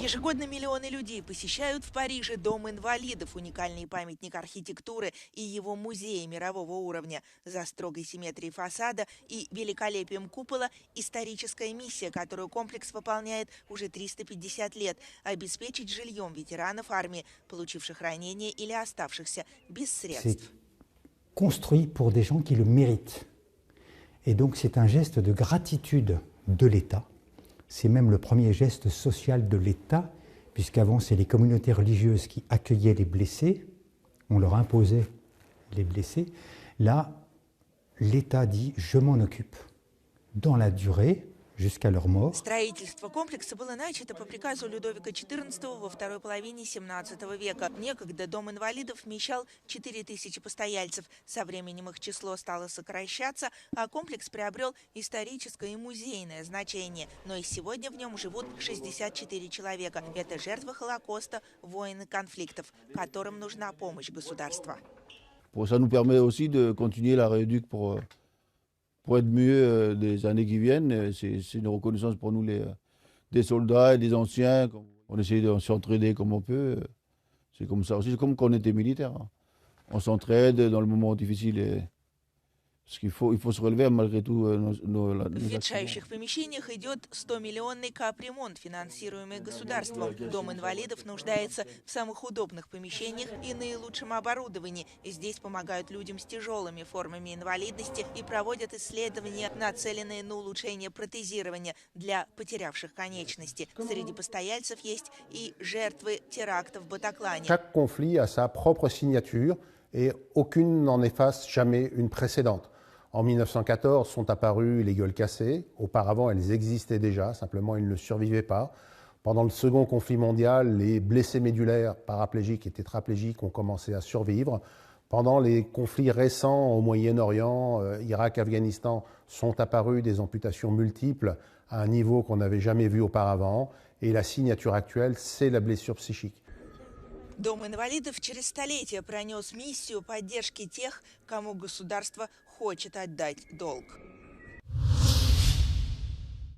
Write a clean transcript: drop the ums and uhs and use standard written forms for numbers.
Ежегодно миллионы людей посещают в Париже Дом инвалидов, уникальный памятник архитектуры и его музей мирового уровня. За строгой симметрией фасада и великолепием купола историческая миссия, которую комплекс выполняет уже 350 лет – обеспечить жильем ветеранов армии, получивших ранения или оставшихся без средств. Construit pour des gens qui le méritent. Et donc c'est un geste de gratitude de l'État. C'est même le premier geste social de l'État, puisqu'avant, c'est les communautés religieuses qui accueillaient les blessés. On leur imposait les blessés. Là, l'État dit « je m'en occupe » dans la durée, jusqu'à leur mort. Строительство комплекса было начато по приказу Людовика XIV во второй половине 17 века. Некогда Дом инвалидов вмещал 4000 постояльцев. Со временем их число стало сокращаться, а комплекс приобрел историческое и музейное значение. Но и сегодня в нем живут 64 человека. Это жертвы Холокоста, воины конфликтов, которым нужна помощь государства. Ça nous permet aussi de continuer la rééduque pour être mieux des années qui viennent. C'est une reconnaissance pour nous, des soldats et des anciens. On essaie de s'entraider comme on peut. C'est comme ça aussi, c'est comme quand on était militaire. On s'entraide dans le moment difficile. Parce qu'il faut se relever malgré tout В ветшающих помещениях идет 100-миллионный капремонт, финансируемый государством. Дом инвалидов нуждается в самых удобных помещениях и наилучшем оборудовании. И здесь помогают людям с тяжелыми формами инвалидности и проводят исследования, нацеленные на улучшение протезирования для потерявших конечности. Среди постояльцев есть и жертвы терактов в Батаклане. Chaque conflit a sa propre signature et aucune n'en efface jamais une précédente. En 1914 sont apparues les gueules cassées. Auparavant, elles existaient déjà, simplement elles ne survivaient pas. Pendant le second conflit mondial, les blessés médulaires, paraplégiques et tétraplégiques ont commencé à survivre. Pendant les conflits récents au Moyen-Orient, Irak, Afghanistan, sont apparues des amputations multiples à un niveau qu'on n'avait jamais vu auparavant. Et la signature actuelle, c'est la blessure psychique. Дом инвалидов через столетия пронес миссию поддержки тех, кому государство хочет отдать долг.